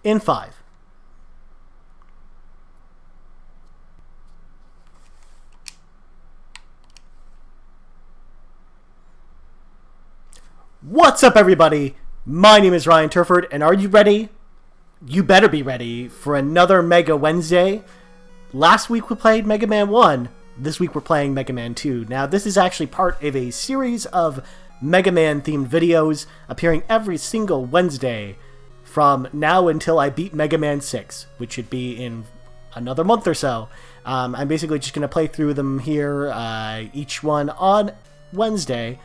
in 5. What's up, everybody? My name is Ryan Turford, and are you ready? You better be ready for another Mega Wednesday. Last week we played Mega Man 1. This week we're playing Mega Man 2. Now, this is actually part of a series of Mega Man themed videos appearing every single Wednesday from now until I beat Mega Man 6, which should be in another month or so. I'm basically just going to play through them here, each one on Wednesday.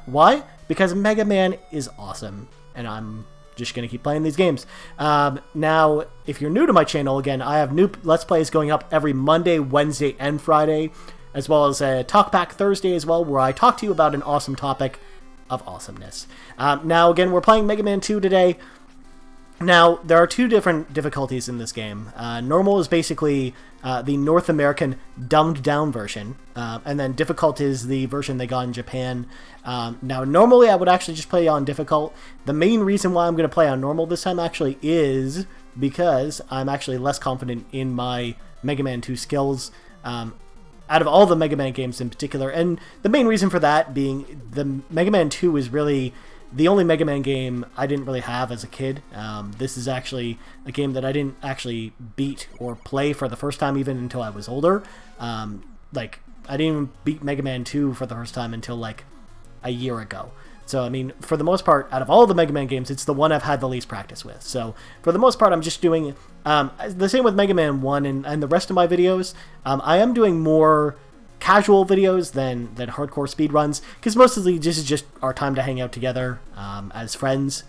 Why? Because Mega Man is awesome, and I'm just going to keep playing these games. Now, if you're new to my channel, again, I have new Let's Plays going up every Monday, Wednesday, and Friday, as well as a Talkback Thursday as well, where I talk to you about an awesome topic of awesomeness. Now, again, we're playing Mega Man 2 today. Now, there are two different difficulties in this game. Normal is basically the North American dumbed-down version, and then difficult is the version they got in Japan. Now, normally I would actually just play on difficult. The main reason why I'm going to play on normal this time actually is because I'm actually less confident in my Mega Man 2 skills out of all the Mega Man games in particular. And the main reason for that being the Mega Man 2 is really the only Mega Man game I didn't really have as a kid. This is actually a game that I didn't actually beat or play for the first time even until I was older. Like, I didn't even beat Mega Man 2 for the first time until, like, a year ago. So, I mean, for the most part, out of all the Mega Man games, it's the one I've had the least practice with. So, for the most part, I'm just doing the same with Mega Man 1 and the rest of my videos. I am doing more casual videos than hardcore speedruns, because mostly this is just our time to hang out together as friends.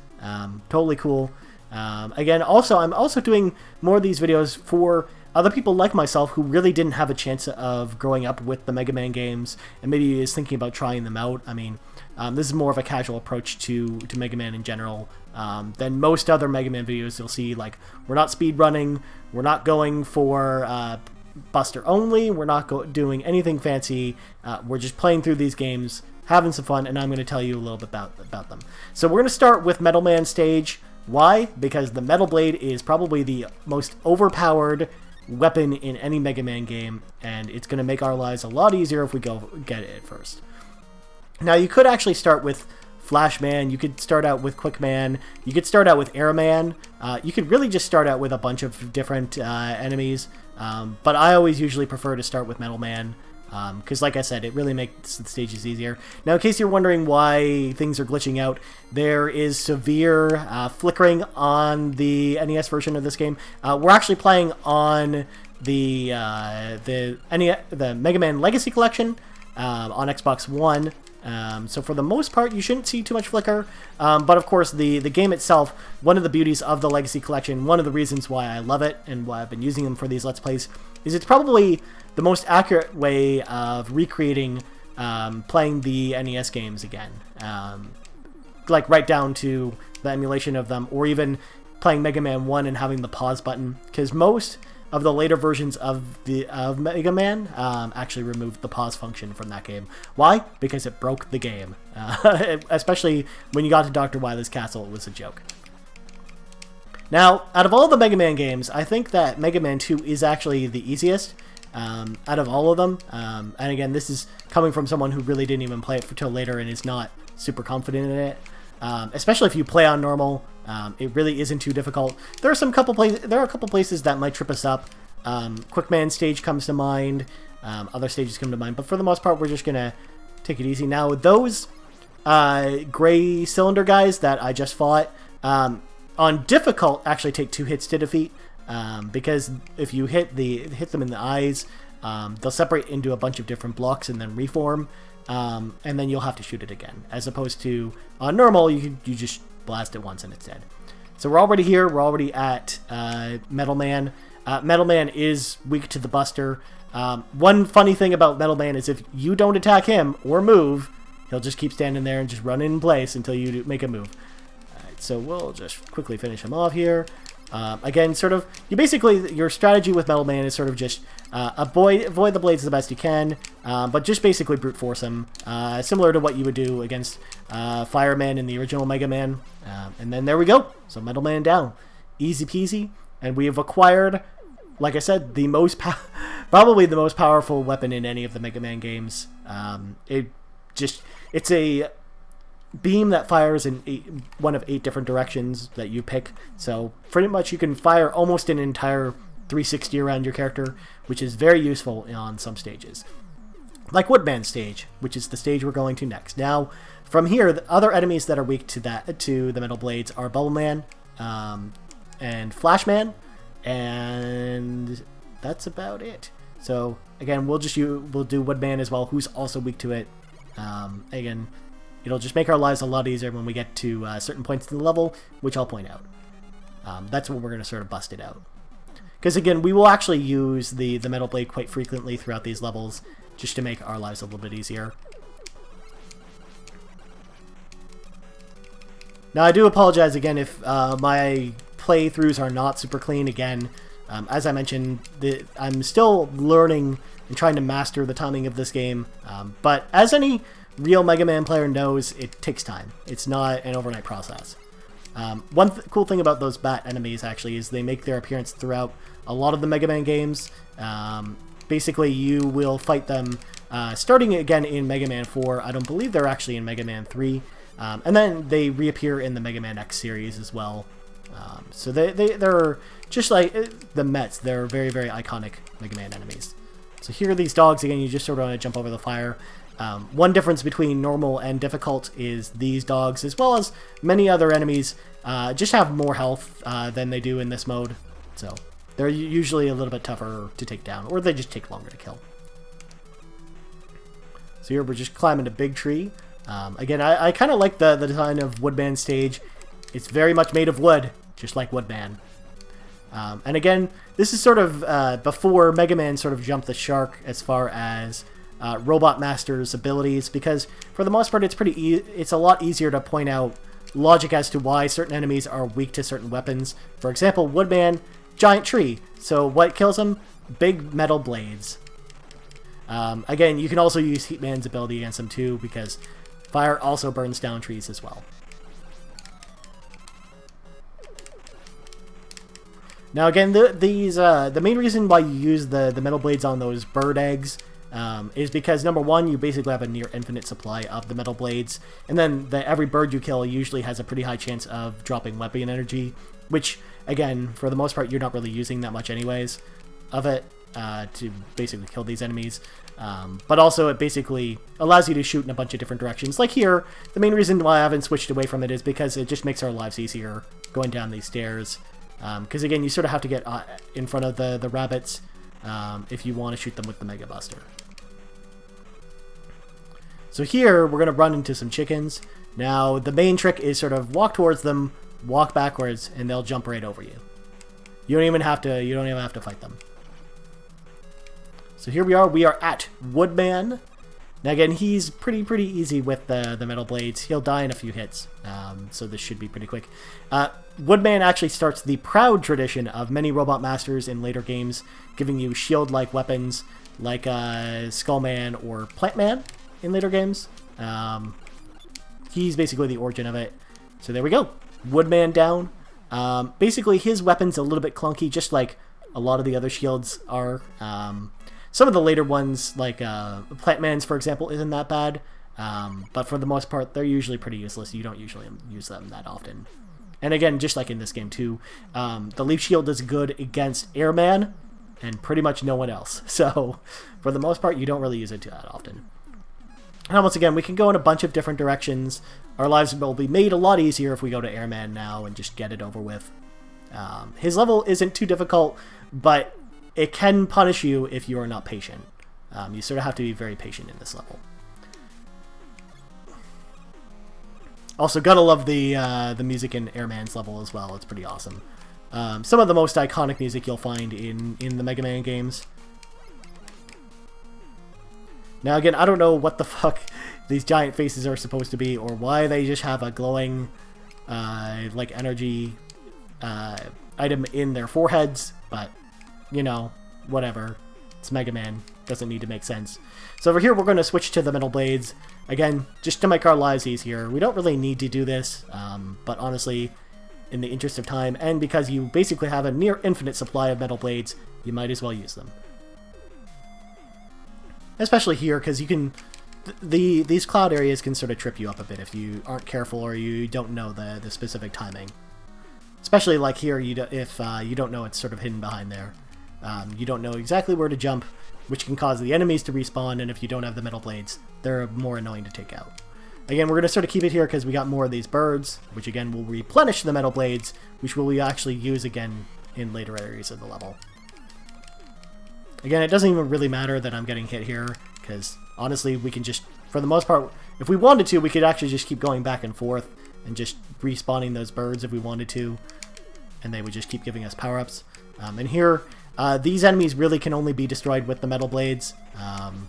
Totally cool. Again, also, I'm also doing more of these videos for other people like myself who really didn't have a chance of growing up with the Mega Man games and maybe is thinking about trying them out. I mean, this is more of a casual approach to Mega Man in general than most other Mega Man videos you'll see. Like, we're not speedrunning, we're not going for Buster only, we're not doing anything fancy, we're just playing through these games, having some fun, and I'm going to tell you a little bit about them. So we're going to start with Metal Man stage. Why? Because the Metal Blade is probably the most overpowered weapon in any Mega Man game, and it's going to make our lives a lot easier if we go get it first. Now, you could actually start with Flash Man, you could start out with Quick Man, you could start out with Air Man, you could really just start out with a bunch of different enemies, but I always usually prefer to start with Metal Man, because like I said, it really makes the stages easier. Now, in case you're wondering why things are glitching out, there is severe flickering on the NES version of this game. We're actually playing on the Mega Man Legacy Collection on Xbox One. So for the most part, you shouldn't see too much flicker, but of course the game itself, one of the beauties of the Legacy Collection, one of the reasons why I love it and why I've been using them for these Let's Plays, is it's probably the most accurate way of recreating playing the NES games again, like right down to the emulation of them, or even playing Mega Man 1 and having the pause button, because most of the later versions of Mega Man actually removed the pause function from that game. Why? Because it broke the game. Especially when you got to Dr. Wily's castle, it was a joke. Now, out of all the Mega Man games, I think that Mega Man 2 is actually the easiest out of all of them. And again, this is coming from someone who really didn't even play it until later and is not super confident in it. Especially if you play on normal, it really isn't too difficult. There are a couple places that might trip us up. Quick Man stage comes to mind. Other stages come to mind, but for the most part, we're just gonna take it easy. Now, those gray cylinder guys that I just fought on difficult actually take 2 hits to defeat, because if you hit them in the eyes, they'll separate into a bunch of different blocks and then reform. And then you'll have to shoot it again, as opposed to on normal you just blast it once and it's dead. So we're already here. We're already at Metal Man. Metal Man is weak to the Buster. One funny thing about Metal Man is if you don't attack him or move, he'll just keep standing there and just run in place until you make a move. Alright, so we'll just quickly finish him off here. Again, sort of, your strategy with Metal Man is sort of just avoid the blades the best you can, but just basically brute force him, similar to what you would do against Fireman in the original Mega Man. And then there we go. So Metal Man down. easy peasy. And we have acquired, like I said, the most probably the most powerful weapon in any of the Mega Man games. It's a beam that fires in one of 8 different directions that you pick. So pretty much you can fire almost an entire 360 around your character, which is very useful on some stages. Like Woodman stage, which is the stage we're going to next. Now, from here, the other enemies that are weak to the Metal Blades are Bubble Man, and Flash Man, and that's about it. So again, we'll do Woodman as well, who's also weak to it. Again, it'll just make our lives a lot easier when we get to certain points in the level, which I'll point out. That's when we're going to sort of bust it out. Because again, we will actually use the Metal Blade quite frequently throughout these levels, just to make our lives a little bit easier. Now, I do apologize again if my playthroughs are not super clean. Again, as I mentioned, I'm still learning and trying to master the timing of this game. But as any real Mega Man player knows, it takes time. It's not an overnight process. One cool thing about those bat enemies, actually, is they make their appearance throughout a lot of the Mega Man games. Basically, you will fight them starting again in Mega Man 4. I don't believe they're actually in Mega Man 3. And then they reappear in the Mega Man X series as well. So they're just like the Mets. They're very, very iconic Mega Man enemies. So here are these dogs. Again, you just sort of want to jump over the fire. One difference between normal and difficult is these dogs, as well as many other enemies, just have more health than they do in this mode. So they're usually a little bit tougher to take down, or they just take longer to kill. So here we're just climbing a big tree. Again, I kind of like the design of Woodman stage. It's very much made of wood, just like Woodman. And again, this is sort of before Mega Man sort of jumped the shark as far as Robot Master's abilities, because for the most part, it's a lot easier to point out logic as to why certain enemies are weak to certain weapons. For example, Woodman, giant tree. So what kills him? Big metal blades. Again, you can also use Heatman's ability against him too, because fire also burns down trees as well. Now again, the main reason why you use the metal blades on those bird eggs is because, number one, you basically have a near infinite supply of the metal blades, and then every bird you kill usually has a pretty high chance of dropping weapon energy, which, again, for the most part, you're not really using that much anyways of it to basically kill these enemies. But also, it basically allows you to shoot in a bunch of different directions. Like here, the main reason why I haven't switched away from it is because it just makes our lives easier going down these stairs. Because again, you sort of have to get in front of the rabbits if you want to shoot them with the Mega Buster. So here, we're going to run into some chickens. Now, the main trick is sort of walk towards them, walk backwards, and they'll jump right over you. You don't even have to fight them. So here we are at Woodman. Now again, he's pretty easy with the metal blades. He'll die in a few hits, so this should be pretty quick. Woodman actually starts the proud tradition of many Robot Masters in later games, giving you shield-like weapons like Skullman or Plantman in later games. He's basically the origin of it. So there we go. Woodman down. Basically, his weapon's a little bit clunky, just like a lot of the other shields are. Some of the later ones, like Plantman's, for example, isn't that bad. But for the most part, they're usually pretty useless. You don't usually use them that often. And again, just like in this game too, the Leaf Shield is good against Airman and pretty much no one else. So for the most part, you don't really use it that often. And once again, we can go in a bunch of different directions. Our lives will be made a lot easier if we go to Airman now and just get it over with. His level isn't too difficult, but it can punish you if you are not patient. You sort of have to be very patient in this level. Also, gotta love the music in Airman's level as well. It's pretty awesome. Some of the most iconic music you'll find in the Mega Man games. Now again, I don't know what the fuck these giant faces are supposed to be, or why they just have a glowing, like, energy item in their foreheads, but, you know, whatever. It's Mega Man. Doesn't need to make sense. So over here, we're going to switch to the metal blades. Again, just to make our lives easier. We don't really need to do this, but honestly, in the interest of time, and because you basically have a near infinite supply of metal blades, you might as well use them. Especially here, because you can... These cloud areas can sort of trip you up a bit if you aren't careful or you don't know the specific timing. Especially like here, if you don't know it's sort of hidden behind there. You don't know exactly where to jump, which can cause the enemies to respawn, and if you don't have the metal blades, they're more annoying to take out. Again, we're going to sort of keep it here because we got more of these birds, which again will replenish the metal blades, which we'll actually use again in later areas of the level. Again, it doesn't even really matter that I'm getting hit here, because honestly, we can just, for the most part, if we wanted to, we could actually just keep going back and forth and just respawning those birds if we wanted to, and they would just keep giving us power-ups. And here, these enemies really can only be destroyed with the metal blades,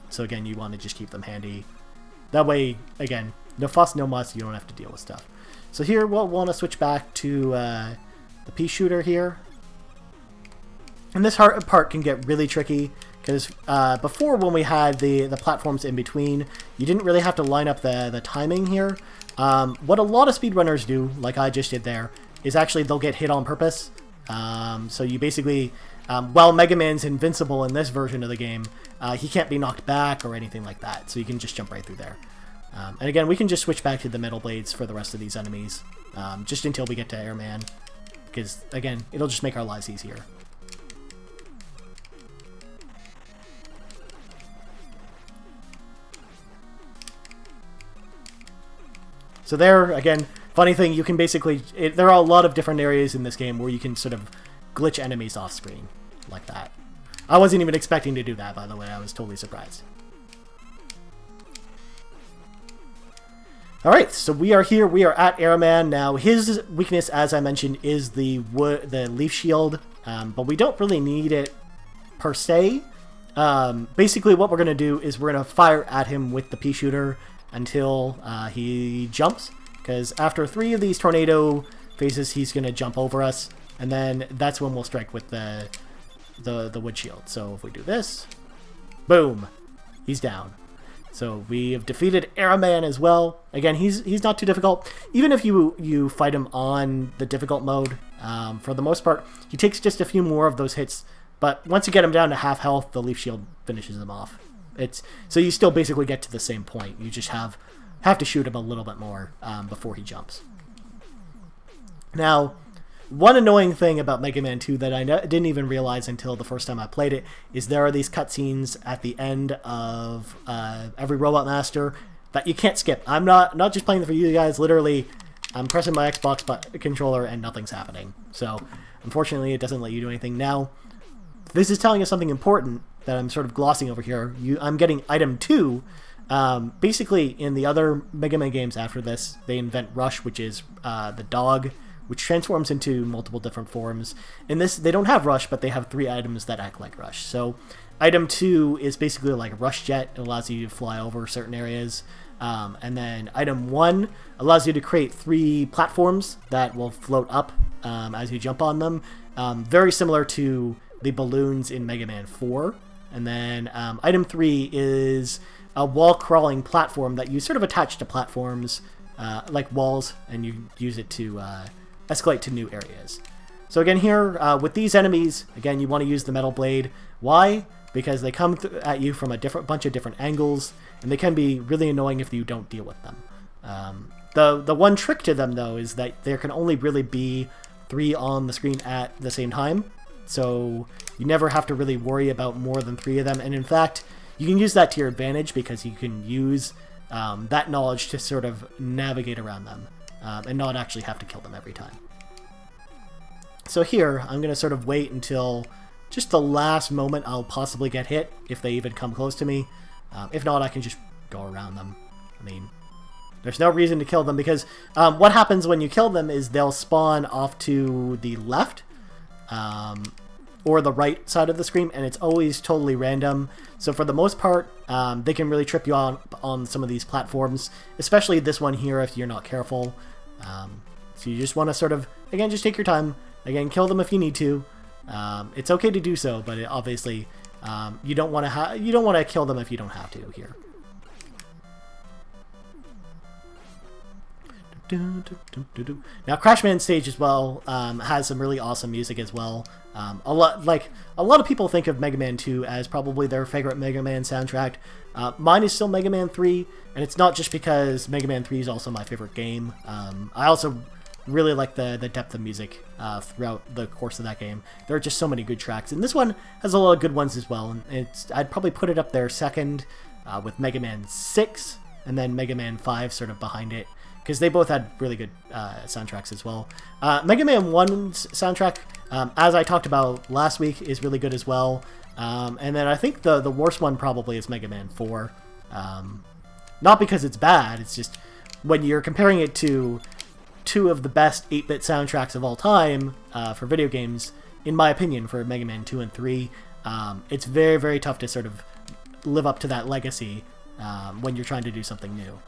so again, you want to just keep them handy. That way, again, no fuss, no muss, you don't have to deal with stuff. So here, we'll want to switch back to the pea shooter here. And this part can get really tricky, because before when we had the platforms in between, you didn't really have to line up the timing here. What a lot of speedrunners do, like I just did there, is actually they'll get hit on purpose. So you basically, while Mega Man's invincible in this version of the game, he can't be knocked back or anything like that, so you can just jump right through there. And again, we can just switch back to the metal blades for the rest of these enemies, just until we get to Airman, because again, it'll just make our lives easier. So there, again, funny thing, you can basically... there are a lot of different areas in this game where you can sort of glitch enemies off screen, like that. I wasn't even expecting to do that, by the way. I was totally surprised. Alright, so we are here. We are at Airman. Now, his weakness, as I mentioned, is the leaf shield, but we don't really need it per se. Basically, what we're going to do is we're going to fire at him with the pea shooter until he jumps, because after 3 of these tornado phases, he's going to jump over us, and then that's when we'll strike with the wood shield. So if we do this, boom, he's down. So we have defeated Airman as well. Again, he's not too difficult. Even if you fight him on the difficult mode, for the most part, he takes just a few more of those hits, but once you get him down to half health, the leaf shield finishes him off. So you still basically get to the same point. You just have to shoot him a little bit more before he jumps. Now, one annoying thing about Mega Man 2 that I didn't even realize until the first time I played it is there are these cutscenes at the end of every Robot Master that you can't skip. I'm not just playing for you guys. Literally, I'm pressing my Xbox controller and nothing's happening. So, unfortunately, it doesn't let you do anything. Now, this is telling us something important that I'm sort of glossing over here. I'm getting item 2. Basically, in the other Mega Man games after this, they invent Rush, which is the dog, which transforms into multiple different forms. In this, they don't have Rush, but they have 3 items that act like Rush. So, item 2 is basically like a Rush Jet. It allows you to fly over certain areas. And then item 1 allows you to create 3 platforms that will float up as you jump on them. Very similar to the balloons in Mega Man 4. And then item 3 is a wall-crawling platform that you sort of attach to platforms like walls, and you use it to escalate to new areas. So again here, with these enemies, again, you want to use the metal blade. Why? Because they come at you from a bunch of different angles, and they can be really annoying if you don't deal with them. The one trick to them, though, is that there can only really be 3 on the screen at the same time. So you never have to really worry about more than 3 of them. And in fact, you can use that to your advantage because you can use that knowledge to sort of navigate around them and not actually have to kill them every time. So here, I'm going to sort of wait until just the last moment I'll possibly get hit, if they even come close to me. If not, I can just go around them. I mean, there's no reason to kill them because what happens when you kill them is they'll spawn off to the left or the right side of the screen, and it's always totally random. So for the most part, they can really trip you on some of these platforms, especially this one here if you're not careful. So you just want to sort of, again, just take your time. Again, kill them if you need to. It's okay to do so, but obviously you don't want to kill them if you don't have to here. Now, Crashman stage as well has some really awesome music as well. A lot of people think of Mega Man 2 as probably their favorite Mega Man soundtrack. Mine is still Mega Man 3, and it's not just because Mega Man 3 is also my favorite game. I also really like the depth of music throughout the course of that game. There are just so many good tracks, and this one has a lot of good ones as well. And I'd probably put it up there second with Mega Man 6, and then Mega Man 5 sort of behind it, because they both had really good soundtracks as well. Mega Man 1's soundtrack, as I talked about last week, is really good as well. And then I think the worst one probably is Mega Man 4. Not because it's bad, it's just when you're comparing it to two of the best 8-bit soundtracks of all time for video games, in my opinion, for Mega Man 2 and 3, it's very, very tough to sort of live up to that legacy when you're trying to do something new.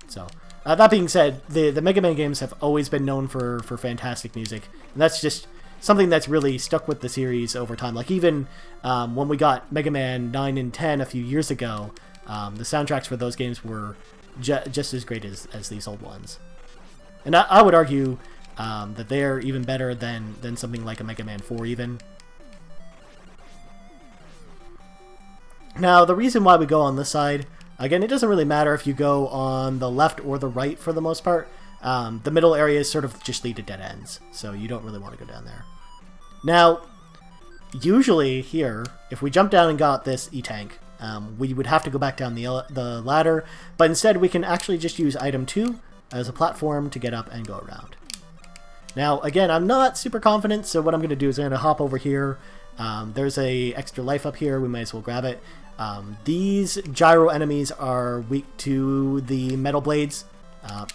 So, that being said, the Mega Man games have always been known for fantastic music, and that's just something that's really stuck with the series over time. Like, even when we got Mega Man 9 and 10 a few years ago, the soundtracks for those games were just as great as these old ones. And I would argue that they're even better than something like a Mega Man 4 even. Now, the reason why we go on this side, again, it doesn't really matter if you go on the left or the right for the most part. The middle areas sort of just lead to dead ends, so you don't really want to go down there. Now, usually here, if we jump down and got this E-Tank, we would have to go back down the ladder, but instead we can actually just use item 2 as a platform to get up and go around. Now, again, I'm not super confident, so what I'm going to do is I'm going to hop over here. There's a extra life up here, we might as well grab it. These gyro enemies are weak to the metal blades,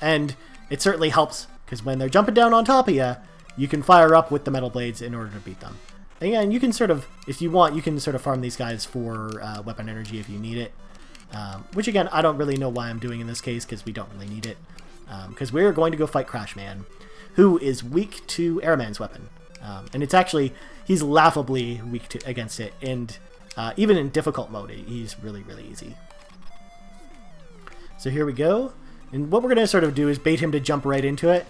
and it certainly helps, because when they're jumping down on top of you, you can fire up with the metal blades in order to beat them. Again, you can sort of, if you want, you can sort of farm these guys for weapon energy if you need it. Which, again, I don't really know why I'm doing in this case, because we don't really need it. Because we're going to go fight Crashman, who is weak to Airman's weapon. And it's actually, he's laughably weak against it, and even in difficult mode, he's really, really easy. So here we go. And what we're going to sort of do is bait him to jump right into it.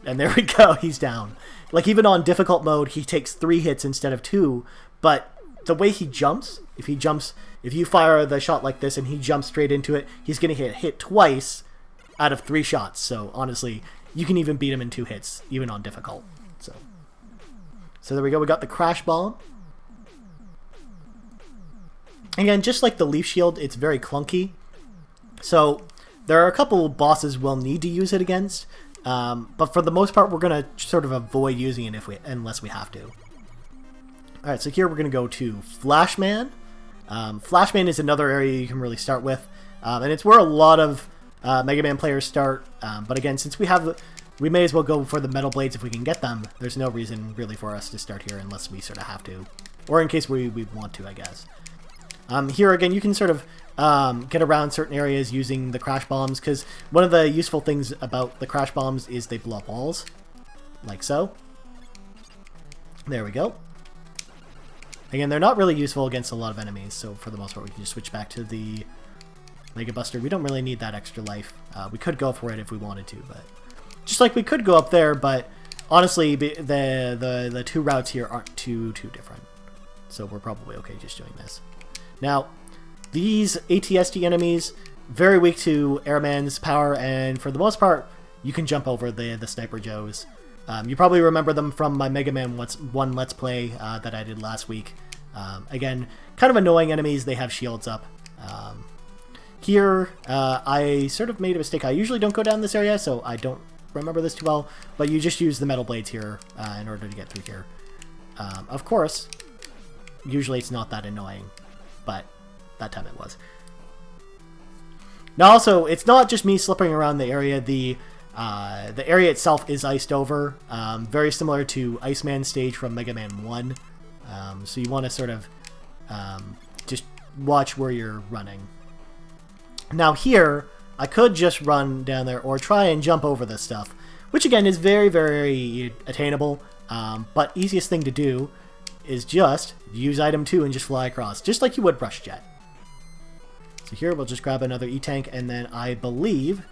And there we go, he's down. Like, even on difficult mode, he takes 3 hits instead of 2, but the way he jumps, if you fire the shot like this and he jumps straight into it, he's going to get hit twice out of 3 shots. So, honestly, you can even beat him in 2 hits, even on difficult. So there we go, we got the Crash Bomb. Again, just like the Leaf Shield, it's very clunky. So, there are a couple bosses we'll need to use it against, but for the most part, we're going to sort of avoid using it unless we have to. Alright, so here we're going to go to Flashman. Flashman is another area you can really start with, and it's where a lot of Mega Man players start, but again, since we may as well go for the metal blades if we can get them. There's no reason really for us to start here unless we sort of have to, or in case we want to, I guess. Here again, you can sort of get around certain areas using the Crash Bombs, because one of the useful things about the Crash Bombs is they blow up walls, like so. There we go. Again, they're not really useful against a lot of enemies, so for the most part we can just switch back to the Mega Buster. We don't really need that extra life. We could go for it if we wanted to, but just like we could go up there, but honestly, the 2 routes here aren't too different, so we're probably okay just doing this. Now, these ATST enemies, very weak to Airman's power, and for the most part, you can jump over the Sniper Joes. You probably remember them from my Mega Man 1 Let's Play that I did last week. Again, kind of annoying enemies, they have shields up. Here, I sort of made a mistake. I usually don't go down this area, so I don't remember this too well, but you just use the metal blades here in order to get through here. Of course, usually it's not that annoying, but that time it was. Now also, it's not just me slipping around the area. The area itself is iced over, very similar to Iceman stage from Mega Man 1. So you want to sort of just watch where you're running. Now here, I could just run down there or try and jump over this stuff, which again is very, very attainable, but easiest thing to do is just use item 2 and just fly across, just like you would Rush Jet. So here we'll just grab another E-Tank, and then I believe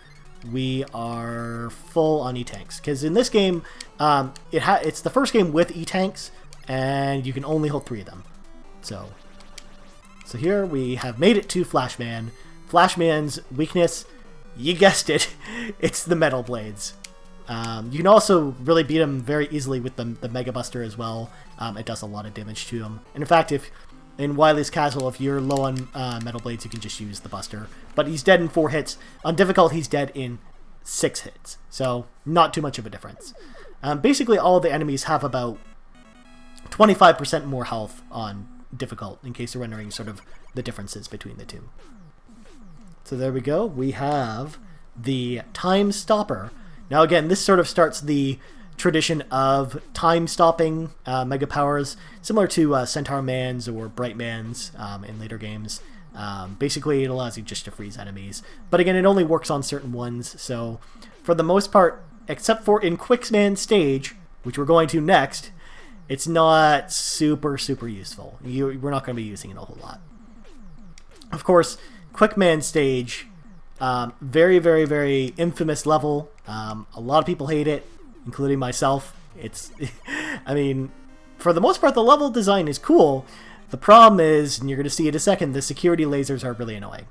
we are full on E-Tanks. Because in this game, it's the first game with E-Tanks, and you can only hold 3 of them. So here we have made it to Flashman. Flashman's weakness, you guessed it, it's the metal blades. You can also really beat him very easily with the Mega Buster as well. It does a lot of damage to him. And in fact, if in Wily's Castle, if you're low on metal blades, you can just use the Buster. But he's dead in 4 hits. On difficult, he's dead in 6 hits. So not too much of a difference. Basically, all of the enemies have about 25% more health on difficult, in case you're wondering sort of the differences between the two. So there we go. We have the Time Stopper. Now again, this sort of starts the tradition of time-stopping Mega Powers, similar to Centaur Man's or Bright Man's in later games. Basically, it allows you just to freeze enemies. But again, it only works on certain ones, so for the most part, except for in Quicksman stage, which we're going to next, it's not super useful. We're not going to be using it a whole lot. Of course, Quickman stage, very infamous level. A lot of people hate it, including myself. It's, I mean, for the most part, the level design is cool. The problem is, and you're going to see in a second, the security lasers are really annoying.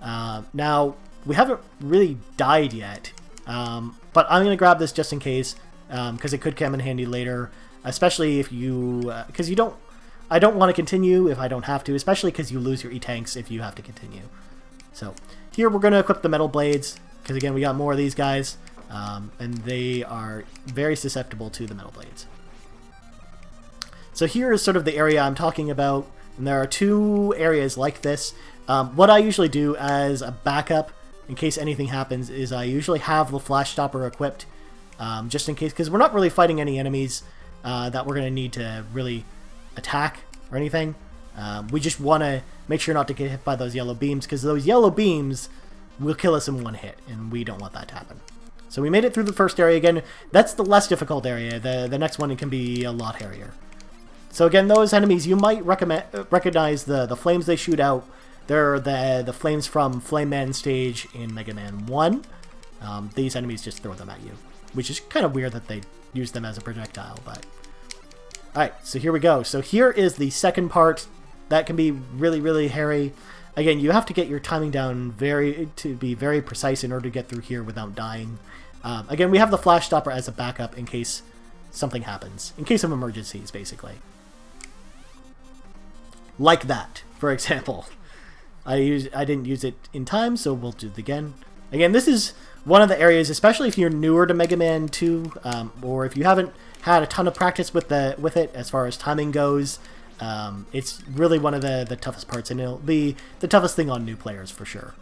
Now, we haven't really died yet, but I'm going to grab this just in case, because it could come in handy later. Especially if you, because I don't want to continue if I don't have to, especially because you lose your E-Tanks if you have to continue. So here we're going to equip the metal blades, because again we got more of these guys, and they are very susceptible to the metal blades. So here is sort of the area I'm talking about, and there are 2 areas like this. What I usually do as a backup, in case anything happens, is I usually have the Flash Stopper equipped, just in case, because we're not really fighting any enemies that we're going to need to really attack or anything. We just want to make sure not to get hit by those yellow beams, because those yellow beams will kill us in 1 hit, and we don't want that to happen. So we made it through the first area. Again, that's the less difficult area. The next one can be a lot hairier. So again, those enemies, you might recognize the flames they shoot out. They're the flames from Flame Man stage in Mega Man 1. These enemies just throw them at you, which is kind of weird that they use them as a projectile, but alright, so here we go. So here is the second part. That can be really hairy. Again, you have to get your timing down to be very precise in order to get through here without dying. Again, we have the Flash Stopper as a backup in case something happens, in case of emergencies, basically. Like that, for example. I didn't use it in time, so we'll do it again. Again, this is one of the areas, especially if you're newer to Mega Man 2, or if you haven't had a ton of practice with it as far as timing goes. It's really one of the toughest parts, and it'll be the toughest thing on new players for sure.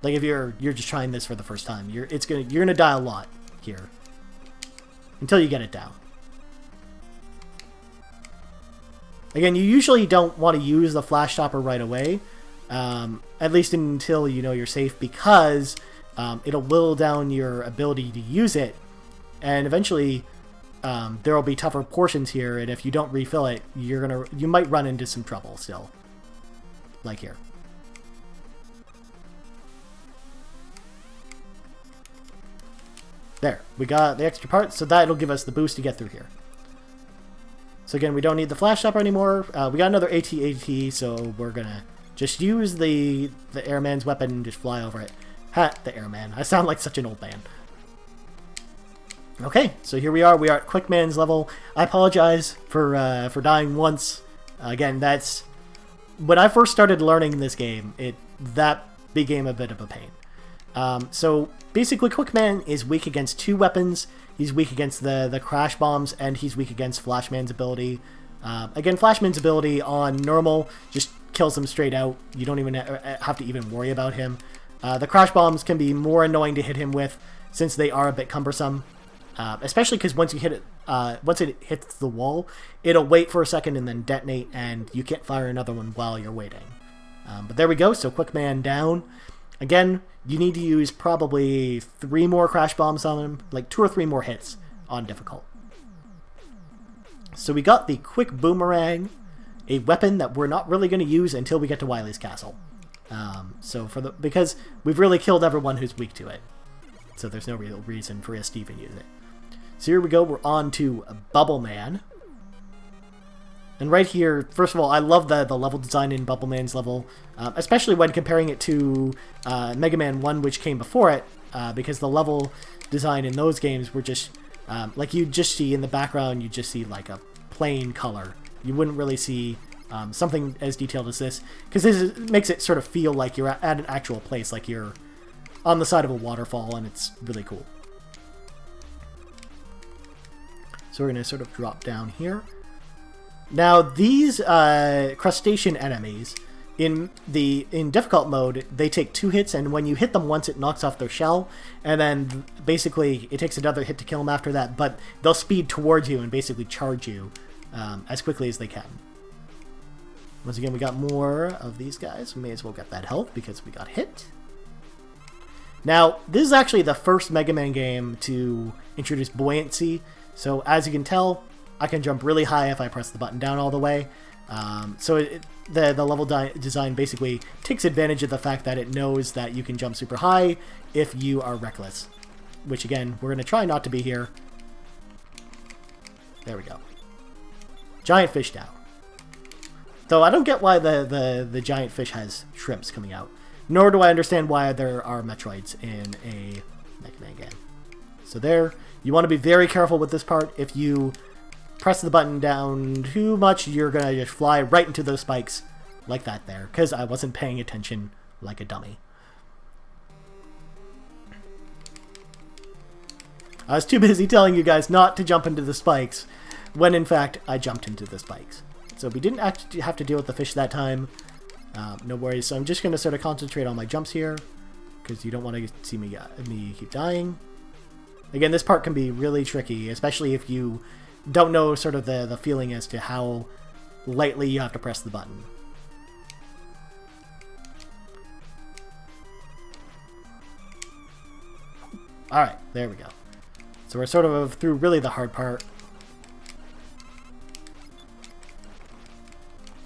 Like if you're just trying this for the first time, you're gonna die a lot here until you get it down. Again, you usually don't want to use the Flash Stopper right away, at least until you know you're safe, because it'll whittle down your ability to use it, and eventually there will be tougher portions here, and if you don't refill it, you might run into some trouble still, like here. There, we got the extra part, so that'll give us the boost to get through here. So again, we don't need the Flash Stopper anymore. We got another AT-AT, so we're gonna just use the Airman's weapon and just fly over it. Ha, the Airman. I sound like such an old man. Okay, so here we are. We are at Quickman's level. I apologize for dying once. Again, that's when I first started learning this game. That became a bit of a pain. So basically, Quickman is weak against 2 weapons. He's weak against the Crash Bombs, and he's weak against Flashman's ability. Again, Flashman's ability on normal just kills him straight out. You don't even have to even worry about him. The Crash Bombs can be more annoying to hit him with, since they are a bit cumbersome. Especially because once it hits the wall, it'll wait for a second and then detonate, and you can't fire another one while you're waiting. But there we go, so Quickman down. Again, you need to use probably 3 more Crash Bombs on him, like 2 or 3 more hits on difficult. So we got the Quick Boomerang, a weapon that we're not really going to use until we get to Wily's Castle. Because we've really killed everyone who's weak to it. So there's no real reason for us to even use it. So here we go, we're on to Bubble Man. And right here, first of all, I love the level design in Bubble Man's level, especially when comparing it to Mega Man 1, which came before it, because the level design in those games were just, like you just see in the background, you just see like a plain color. You wouldn't really see something as detailed as this, because this makes it sort of feel like you're at an actual place, like you're on the side of a waterfall, and it's really cool. So we're going to sort of drop down here. Now, these crustacean enemies, in difficult mode, they take 2 hits, and when you hit them once, it knocks off their shell, and then basically it takes another hit to kill them after that, but they'll speed towards you and basically charge you as quickly as they can. Once again, we got more of these guys. We may as well get that health because we got hit. Now, this is actually the first Mega Man game to introduce buoyancy, so as you can tell, I can jump really high if I press the button down all the way. The level design basically takes advantage of the fact that it knows that you can jump super high if you are reckless. Which again, we're going to try not to be here. There we go. Giant fish now. Though I don't get why the giant fish has shrimps coming out. Nor do I understand why there are Metroids in a Mega Man game. So there, you want to be very careful with this part. If you press the button down too much, you're going to just fly right into those spikes like that there, because I wasn't paying attention like a dummy. I was too busy telling you guys not to jump into the spikes, when in fact I jumped into the spikes. So we didn't actually have to deal with the fish that time. No worries. So I'm just going to sort of concentrate on my jumps here, because you don't want to see me keep dying. Again, this part can be really tricky, especially if you don't know sort of the feeling as to how lightly you have to press the button. Alright, there we go. So we're sort of through really the hard part.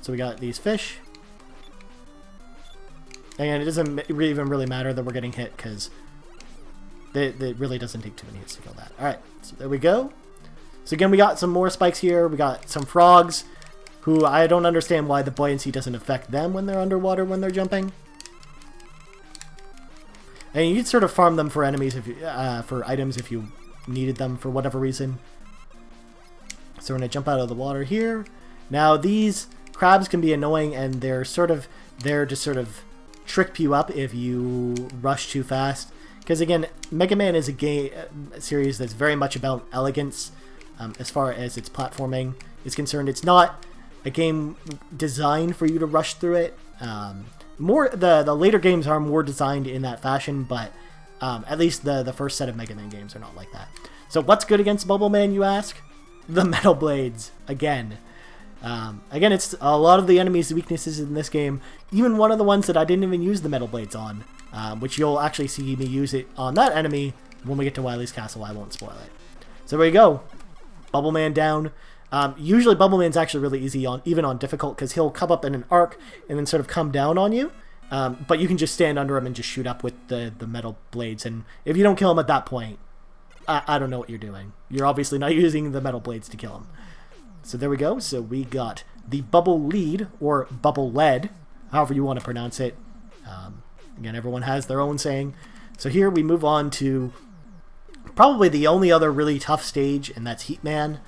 So we got these fish. And it doesn't even really matter that we're getting hit, because it really doesn't take too many hits to kill that. Alright, so there we go. So again, we got some more spikes here. We got some frogs, who I don't understand why the buoyancy doesn't affect them when they're underwater when they're jumping. And you can sort of farm them for enemies, for items if you needed them for whatever reason. So we're going to jump out of the water here. Now these crabs can be annoying, and they're sort of there to sort of trick you up if you rush too fast. Because again, Mega Man is a series that's very much about elegance. As far as its platforming is concerned, it's not a game designed for you to rush through it. The later games are more designed in that fashion, but at least the first set of Mega Man games are not like that. So what's good against Bubble Man, you ask? The Metal Blades, again. Again, it's a lot of the enemy's weaknesses in this game, even one of the ones that I didn't even use the Metal Blades on, which you'll actually see me use it on that enemy when we get to Wily's Castle. I won't spoil it. So there we go. Bubble Man down. Usually Bubble Man's actually really easy even on difficult, because he'll come up in an arc and then sort of come down on you. But you can just stand under him and just shoot up with the metal blades. And if you don't kill him at that point, I don't know what you're doing. You're obviously not using the metal blades to kill him. So there we go. So we got the Bubble Lead, or Bubble Lead, however you want to pronounce it. Again, everyone has their own saying. So here we move on to probably the only other really tough stage, and that's Heat Man.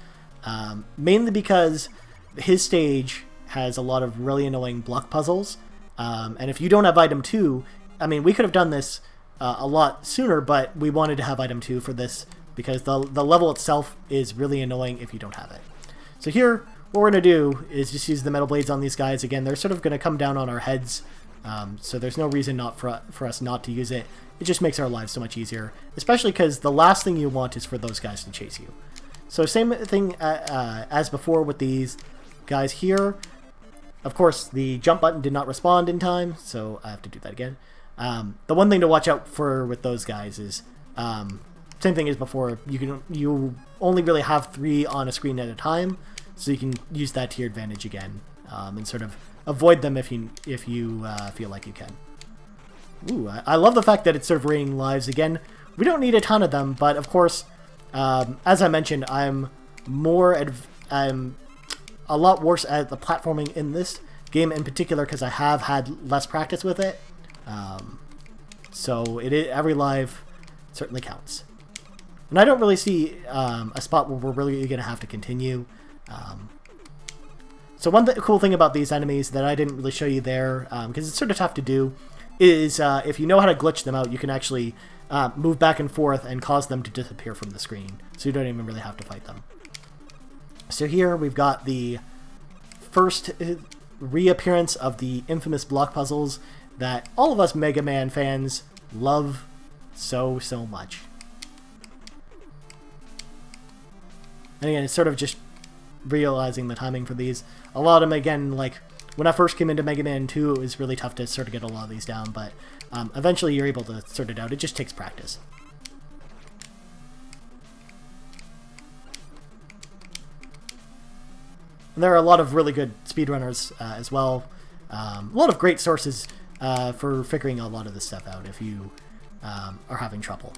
Mainly because his stage has a lot of really annoying block puzzles. And if you don't have item 2, I mean, we could have done this a lot sooner, but we wanted to have item 2 for this because the level itself is really annoying if you don't have it. So here, what we're going to do is just use the metal blades on these guys. Again, they're sort of going to come down on our heads, so there's no reason not for us not to use it. It just makes our lives so much easier, especially because the last thing you want is for those guys to chase you. So same thing as before with these guys here. Of course, the jump button did not respond in time, so I have to do that again. The one thing to watch out for with those guys is, same thing as before, you only really have 3 on a screen at a time, so you can use that to your advantage again, and sort of avoid them if you feel like you can. Ooh, I love the fact that it's sort of raining lives again. We don't need a ton of them, but of course, as I mentioned, I'm a lot worse at the platforming in this game in particular because I have had less practice with it. So every live certainly counts. And I don't really see a spot where we're really going to have to continue. So one cool thing about these enemies that I didn't really show you there, because it's sort of tough to do, is if you know how to glitch them out, you can actually move back and forth and cause them to disappear from the screen. So you don't even really have to fight them. So here we've got the first reappearance of the infamous block puzzles that all of us Mega Man fans love so much. And again, it's sort of just realizing the timing for these. A lot of them, again, like when I first came into Mega Man 2, it was really tough to sort of get a lot of these down, but eventually you're able to sort it out. It just takes practice. And there are a lot of really good speedrunners as well. A lot of great sources for figuring a lot of this stuff out if you are having trouble.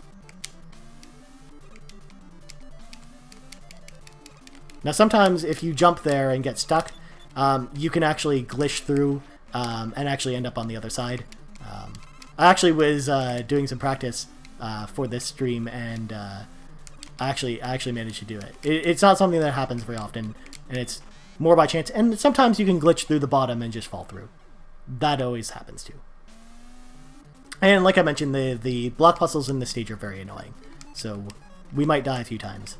Now sometimes if you jump there and get stuck, you can actually glitch through and actually end up on the other side. I actually was doing some practice for this stream, and I actually managed to do it. It's not something that happens very often, and it's more by chance. And sometimes you can glitch through the bottom and just fall through. That always happens too. And like I mentioned, the block puzzles in this stage are very annoying, so we might die a few times.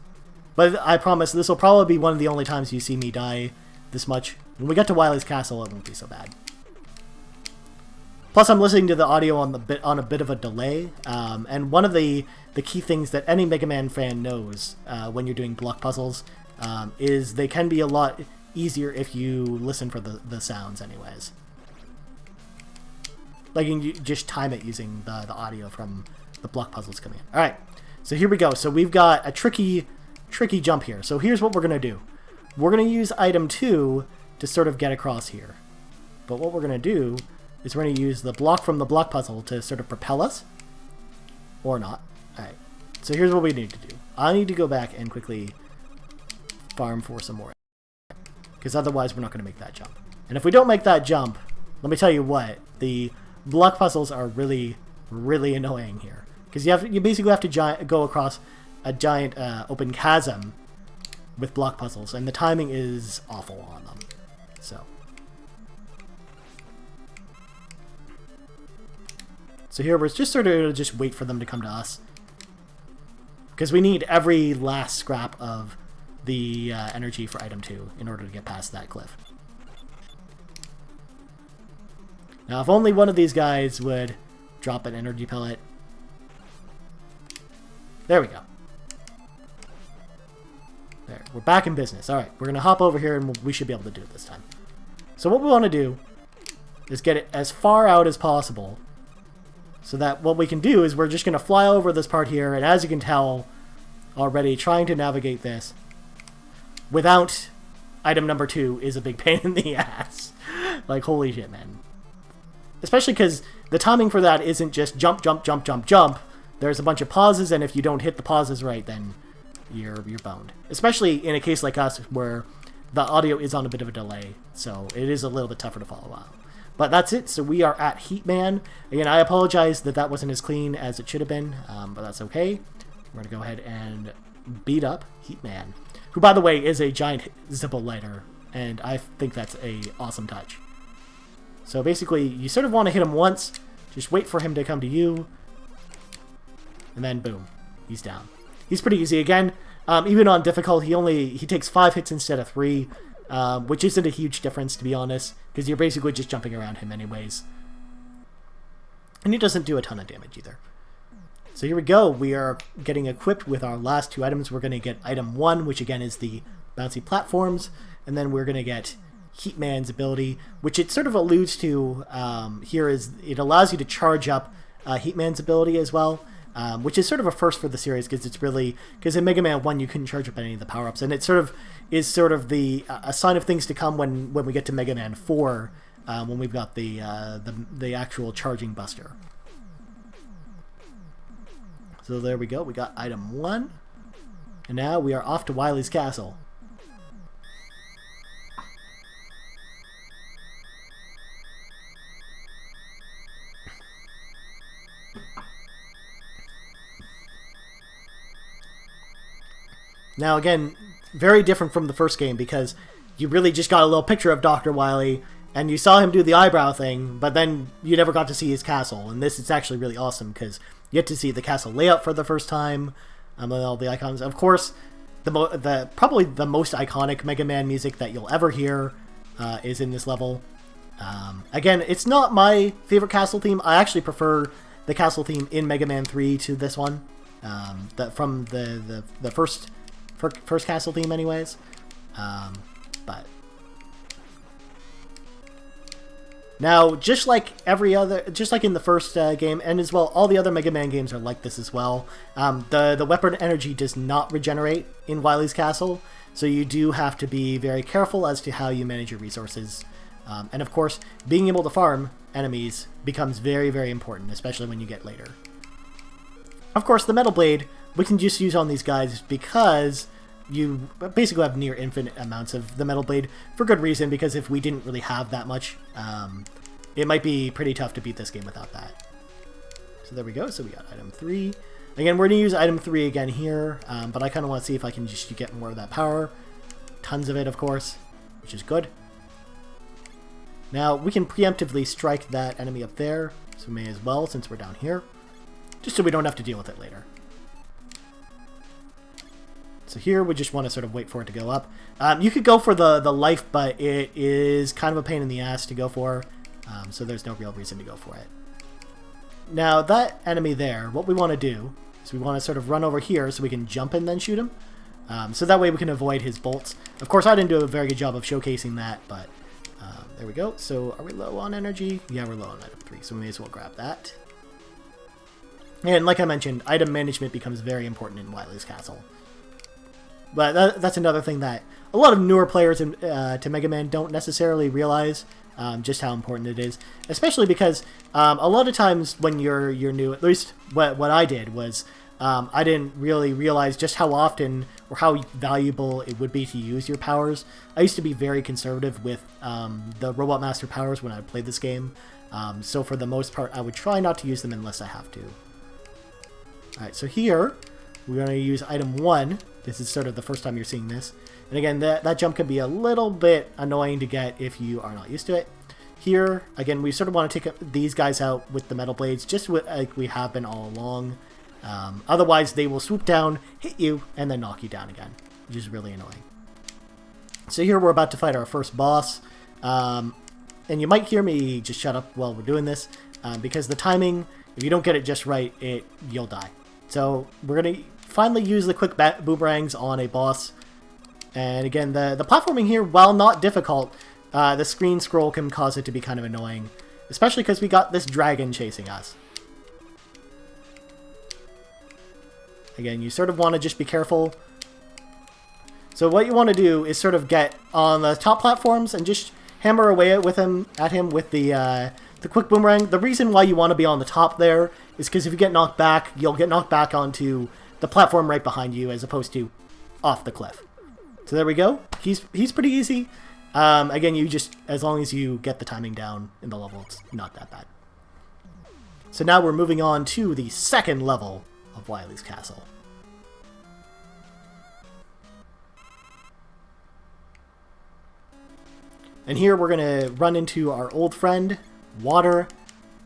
But I promise this will probably be one of the only times you see me die this much. When we get to Wily's Castle, it won't be so bad. Plus, I'm listening to the audio on a bit of a delay, and one of the key things that any Mega Man fan knows when you're doing block puzzles is they can be a lot easier if you listen for the sounds anyways. Like you can just time it using the audio from the block puzzles coming in. Alright, so here we go. So we've got a tricky jump here. So here's what we're going to do. We're going to use item 2 to sort of get across here. But what we're going to do is we're going to use the block from the block puzzle to sort of propel us. Or not. Alright, so here's what we need to do. I need to go back and quickly farm for some more. Because otherwise we're not going to make that jump. And if we don't make that jump, let me tell you what, the block puzzles are really annoying here. Because you basically have to go across a giant open chasm with block puzzles, and the timing is awful on them. So here we're just sort of just wait for them to come to us, because we need every last scrap of the energy for item 2 in order to get past that cliff. Now, if only one of these guys would drop an energy pellet. There we go. There, we're back in business. Alright, we're going to hop over here and we should be able to do it this time. So what we want to do is get it as far out as possible, so that what we can do is we're just going to fly over this part here, and as you can tell already, trying to navigate this without item number 2 is a big pain in the ass. Like, holy shit, man. Especially because the timing for that isn't just jump, jump, jump, jump, jump. There's a bunch of pauses, and if you don't hit the pauses right, then you're boned. Especially in a case like us, where the audio is on a bit of a delay, so it is a little bit tougher to follow out. But that's it. So we are at Heatman. Again, I apologize that wasn't as clean as it should have been, but that's okay. We're going to go ahead and beat up Heatman, who, by the way, is a giant Zippo lighter, and I think that's a awesome touch. So basically, you sort of want to hit him once, just wait for him to come to you, and then boom, he's down. He's pretty easy. Again, even on difficult, he takes 5 hits instead of 3, which isn't a huge difference, to be honest, because you're basically just jumping around him anyways. And he doesn't do a ton of damage either. So here we go. We are getting equipped with our last 2 items. We're going to get item 1, which again is the bouncy platforms, and then we're going to get Heatman's ability, which it sort of alludes to here, is it allows you to charge up Heatman's ability as well, which is sort of a first for the series, because in Mega Man 1 you couldn't charge up any of the power-ups, and it sort of is sort of a sign of things to come when we get to Mega Man 4, when we've got the actual charging buster. So there we go. We got item 1. And now we are off to Wily's castle. Now again, very different from the first game because you really just got a little picture of Dr. Wily and you saw him do the eyebrow thing, but then you never got to see his castle. And this is actually really awesome because you get to see the castle layout for the first time, and all the icons. Of course, probably the most iconic Mega Man music that you'll ever hear is in this level. Again, it's not my favorite castle theme. I actually prefer the castle theme in Mega Man 3 to this one, from the first castle theme, anyways. But now, just like in the first game, and as well, all the other Mega Man games are like this as well. The weapon energy does not regenerate in Wily's castle, so you do have to be very careful as to how you manage your resources. And of course, being able to farm enemies becomes very, very important, especially when you get later. Of course, the Metal Blade we can just use on these guys because you basically have near infinite amounts of the Metal Blade for good reason, because if we didn't really have that much, it might be pretty tough to beat this game without that. So there we go. So we got item 3. Again, we're going to use item 3 again here, but I kind of want to see if I can just get more of that power. Tons of it, of course, which is good. Now, we can preemptively strike that enemy up there, so we may as well since we're down here, just so we don't have to deal with it later. So here we just want to sort of wait for it to go up. You could go for the life, but it is kind of a pain in the ass to go for, so there's no real reason to go for it. Now that enemy there, what we want to do is we want to sort of run over here so we can jump and then shoot him. So that way we can avoid his bolts. Of course, I didn't do a very good job of showcasing that, but there we go. So are we low on energy? Yeah, we're low on item 3, so we may as well grab that. And like I mentioned, item management becomes very important in Wily's castle. But that's another thing that a lot of newer players to Mega Man don't necessarily realize, just how important it is. Especially because a lot of times when you're new, at least what I did was I didn't really realize just how often or how valuable it would be to use your powers. I used to be very conservative with the Robot Master powers when I played this game. So for the most part, I would try not to use them unless I have to. Alright, so here we're going to use item 1. This is sort of the first time you're seeing this. And again, that jump can be a little bit annoying to get if you are not used to it. Here, again, we sort of want to take these guys out with the Metal Blades, just like we have been all along. Otherwise, they will swoop down, hit you, and then knock you down again, which is really annoying. So here we're about to fight our first boss. And you might hear me just shut up while we're doing this, because the timing, if you don't get it just right, you'll die. So we're going to finally use the quick boomerangs on a boss. And again, the platforming here, while not difficult, the screen scroll can cause it to be kind of annoying. Especially because we got this dragon chasing us. Again, you sort of want to just be careful. So what you want to do is sort of get on the top platforms and just hammer away at him with the quick boomerang. The reason why you want to be on the top there is because if you get knocked back, you'll get knocked back onto the platform right behind you as opposed to off the cliff. So there we go. He's pretty easy. Again, as long as you get the timing down in the level, it's not that bad. So now we're moving on to the second level of Wily's castle. And here we're going to run into our old friend, Water.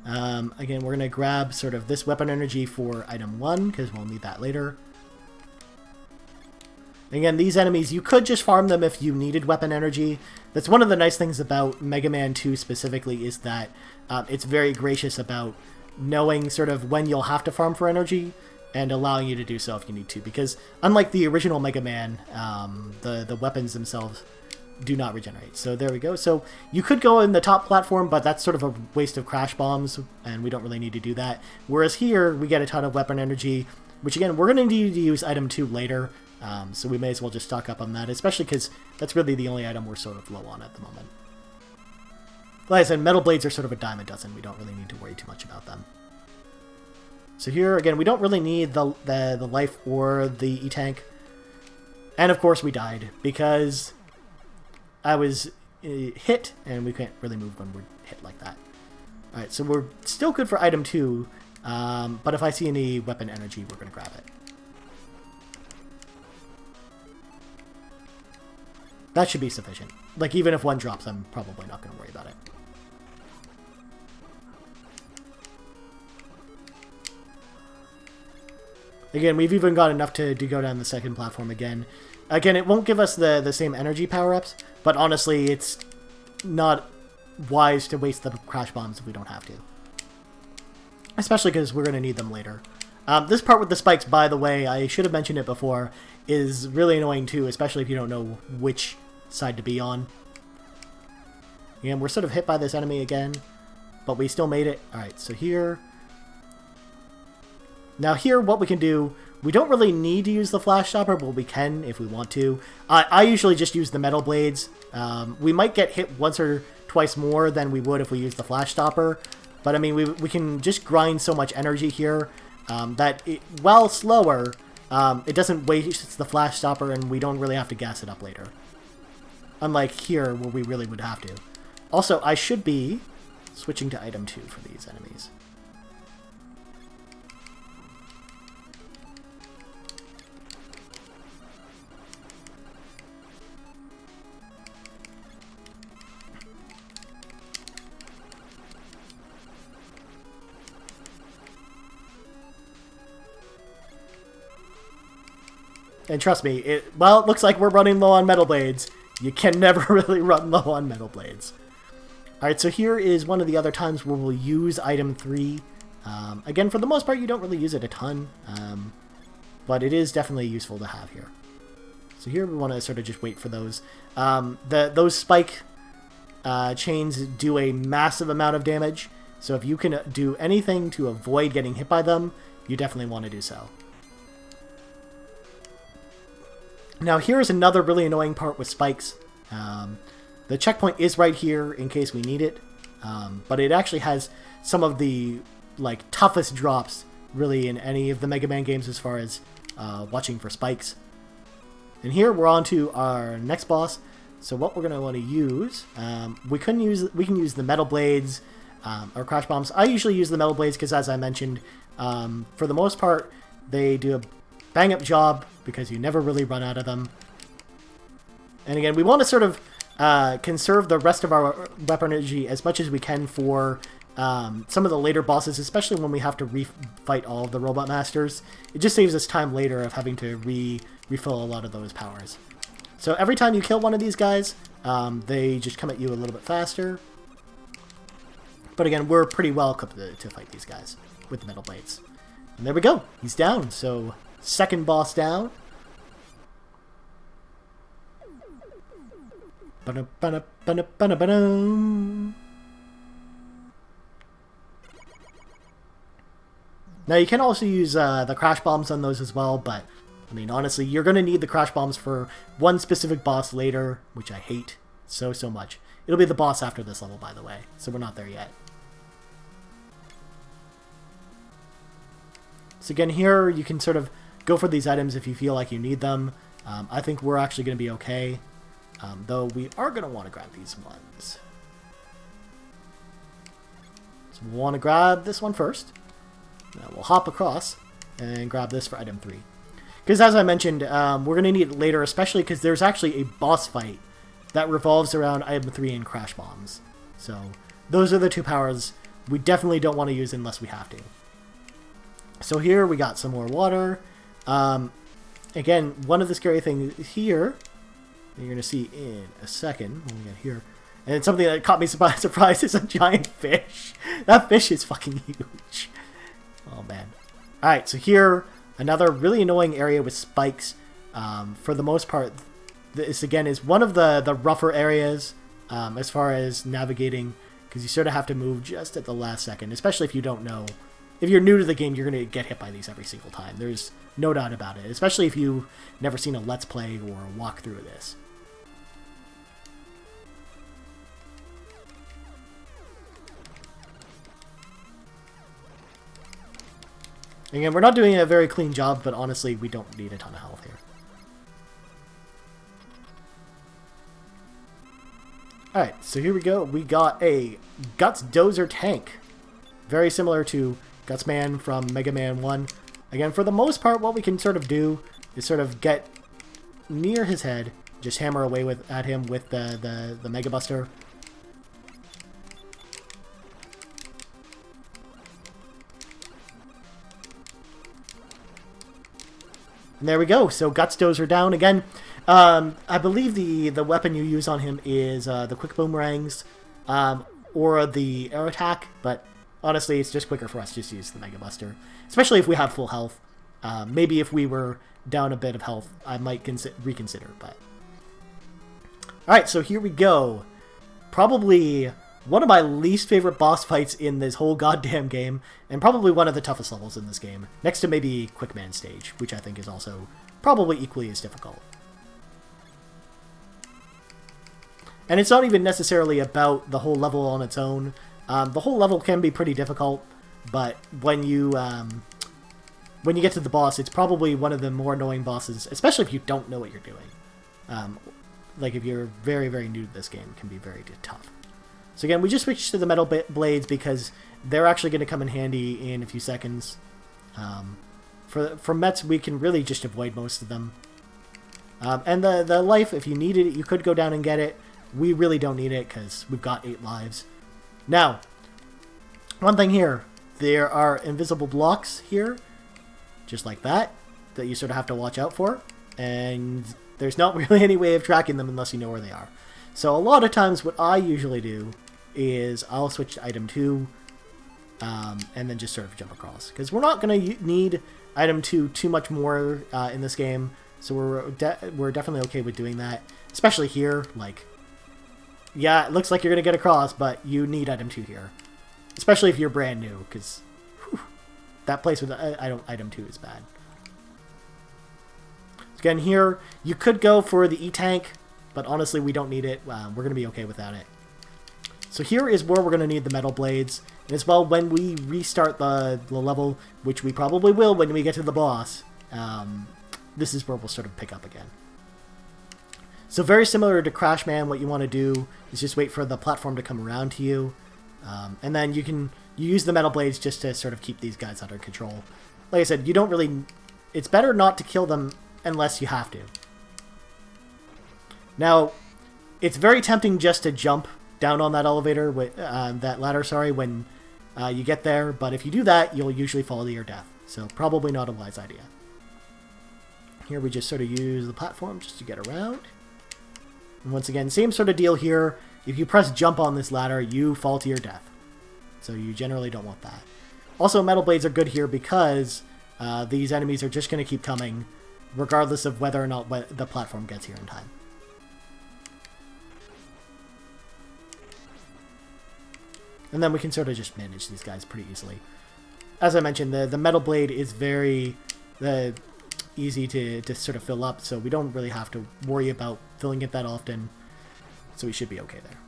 Again, we're going to grab sort of this weapon energy for item 1, because we'll need that later. Again, these enemies, you could just farm them if you needed weapon energy. That's one of the nice things about Mega Man 2 specifically, is that it's very gracious about knowing sort of when you'll have to farm for energy and allowing you to do so if you need to. Because unlike the original Mega Man, the weapons themselves do not regenerate. So there we go. So you could go in the top platform, but that's sort of a waste of crash bombs, and we don't really need to do that. Whereas here, we get a ton of weapon energy, which again, we're going to need to use item 2 later. So we may as well just stock up on that, especially because that's really the only item we're sort of low on at the moment. Like I said, Metal Blades are sort of a dime a dozen. We don't really need to worry too much about them. So here, again, we don't really need the life or the E-Tank. And of course we died, because I was hit, and we can't really move when we're hit like that. Alright, so we're still good for item 2, but if I see any weapon energy, we're going to grab it. That should be sufficient. Like, even if one drops, I'm probably not going to worry about it. Again, we've even got enough to go down the second platform again. Again, it won't give us the same energy power-ups, but honestly, it's not wise to waste the crash bombs if we don't have to. Especially because we're going to need them later. This part with the spikes, by the way, I should have mentioned it before, is really annoying too, especially if you don't know which side to be on. Again, we're sort of hit by this enemy again, but we still made it. Alright, so here... Now here, what we can do, we don't really need to use the flash stopper, but we can if we want to. I usually just use the metal blades. We might get hit once or twice more than we would if we used the flash stopper. But I mean, we can just grind so much energy here that, while slower, it doesn't waste the flash stopper, and we don't really have to gas it up later. Unlike here, where we really would have to. Also, I should be switching to item 2 for these enemies. And trust me, it looks like we're running low on metal blades. You can never really run low on metal blades. Alright, so here is one of the other times where we'll use item 3. Again, for the most part, you don't really use it a ton. But it is definitely useful to have here. So here we want to sort of just wait for those. Those spike chains do a massive amount of damage. So if you can do anything to avoid getting hit by them, you definitely want to do so. Now here's another really annoying part with spikes. The checkpoint is right here in case we need it, but it actually has some of the toughest drops really in any of the Mega Man games as far as watching for spikes. And here we're on to our next boss. So what we're going to want to use, we can use the metal blades or crash bombs. I usually use the metal blades because, as I mentioned, for the most part they do a bang up job because you never really run out of them. And again, we want to sort of conserve the rest of our weapon energy as much as we can for some of the later bosses, especially when we have to refight all of the Robot Masters. It just saves us time later of having to refill a lot of those powers. So every time you kill one of these guys, they just come at you a little bit faster. But again, we're pretty well equipped to fight these guys with the metal blades. And there we go. He's down. So second boss down. Now you can also use the crash bombs on those as well, but I mean honestly, you're going to need the crash bombs for one specific boss later, which I hate so much. It'll be the boss after this level, by the way, so we're not there yet. So again, here you can sort of go for these items if you feel like you need them. I think we're actually going to be okay, though we are going to want to grab these ones. So we'll want to grab this one first. Now we'll hop across and grab this for item 3. Because as I mentioned, we're going to need it later, especially because there's actually a boss fight that revolves around item 3 and crash bombs. So those are the two powers we definitely don't want to use unless we have to. So here we got some more water. Again, one of the scary things here, you're going to see in a second when we get here, and something that caught me by surprise is a giant fish. That fish is fucking huge. Oh man. Alright, so here, another really annoying area with spikes. For the most part, this again is one of the rougher areas as far as navigating, because you sort of have to move just at the last second, especially if you don't know. If you're new to the game, you're going to get hit by these every single time. There's no doubt about it, especially if you've never seen a Let's Play or a walkthrough of this. Again, we're not doing a very clean job, but honestly, we don't need a ton of health here. Alright, so here we go. We got a Guts Dozer tank. Very similar to Gutsman from Mega Man 1. Again, for the most part, what we can sort of do is sort of get near his head, just hammer away at him with the Mega Buster. And there we go. So Guts Dozer down again. I believe the weapon you use on him is the quick boomerangs or the air attack, but honestly, it's just quicker for us to just use the Mega Buster, especially if we have full health. Maybe if we were down a bit of health, I might reconsider. But all right, so here we go. Probably one of my least favorite boss fights in this whole goddamn game, and probably one of the toughest levels in this game, next to maybe Quickman Stage, which I think is also probably equally as difficult. And it's not even necessarily about the whole level on its own. The whole level can be pretty difficult, but when you get to the boss, it's probably one of the more annoying bosses, especially if you don't know what you're doing. Like if you're very, very new to this game, it can be very tough. So again, we just switched to the metal blades because they're actually going to come in handy in a few seconds. For Mets, we can really just avoid most of them. And the life, if you needed it, you could go down and get it. We really don't need it because we've got 8 lives. Now, one thing here. There are invisible blocks here, just like that you sort of have to watch out for. And there's not really any way of tracking them unless you know where they are. So a lot of times what I usually do is I'll switch to item 2 and then just sort of jump across. Because we're not going to need item 2 too much more in this game. So we're definitely okay with doing that. Especially here, like, yeah, it looks like you're going to get across, but you need item 2 here. Especially if you're brand new, because that place with item 2 is bad. Again, here, you could go for the E-Tank, but honestly, we don't need it. We're going to be okay without it. So here is where we're going to need the metal blades. And as well, when we restart the level, which we probably will when we get to the boss, this is where we'll sort of pick up again. So very similar to Crash Man, what you want to do is just wait for the platform to come around to you. And then you use the metal blades just to sort of keep these guys under control. Like I said, you don't really... It's better not to kill them unless you have to. Now, it's very tempting just to jump down on that elevator, that ladder, sorry, when you get there. But if you do that, you'll usually fall to your death. So probably not a wise idea. Here we just sort of use the platform just to get around. And once again, same sort of deal here. If you press jump on this ladder, you fall to your death. So you generally don't want that. Also, metal blades are good here because these enemies are just going to keep coming, regardless of whether or not the platform gets here in time. And then we can sort of just manage these guys pretty easily. As I mentioned, the metal blade is very easy to sort of fill up, so we don't really have to worry about filling it that often. So we should be okay there.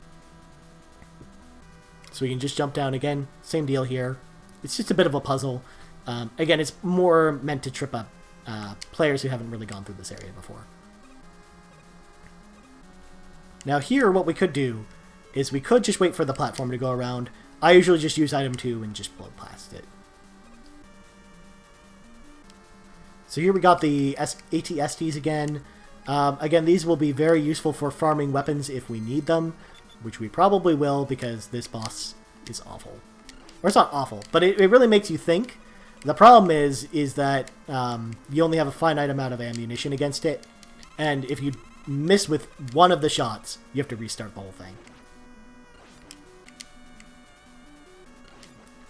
So we can just jump down again. Same deal here. It's just a bit of a puzzle. Again, it's more meant to trip up players who haven't really gone through this area before. Now here, what we could do is we could just wait for the platform to go around. I usually just use item 2 and just blow past it. So here we got the ATSTs again. Again, these will be very useful for farming weapons if we need them, which we probably will because this boss is awful. Or it's not awful, but it really makes you think. The problem is that you only have a finite amount of ammunition against it, and if you miss with one of the shots, you have to restart the whole thing.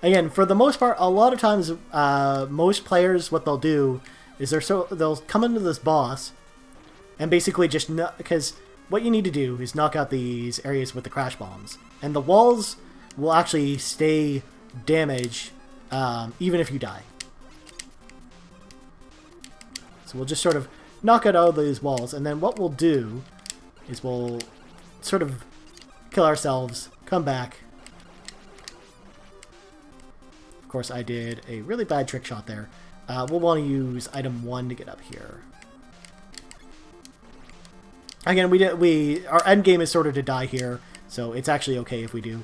Again, for the most part, a lot of times, most players, what they'll do is they'll come into this boss and basically just... Because what you need to do is knock out these areas with the crash bombs. And the walls will actually stay damaged even if you die. So we'll just sort of knock out all these walls. And then what we'll do is we'll sort of kill ourselves, come back, Of course, I did a really bad trick shot there. We'll want to use item 1 to get up here. Again, our end game is sort of to die here, so it's actually okay if we do.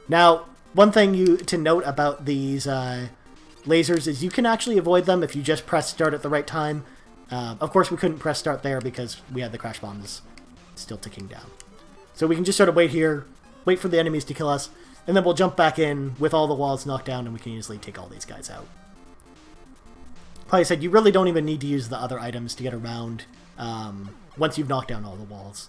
Now, one thing to note about these lasers is you can actually avoid them if you just press start at the right time. Of course, we couldn't press start there because we had the crash bombs still ticking down. So we can just sort of wait here, wait for the enemies to kill us, and then we'll jump back in with all the walls knocked down, and we can easily take all these guys out. Like I said, you really don't even need to use the other items to get around once you've knocked down all the walls.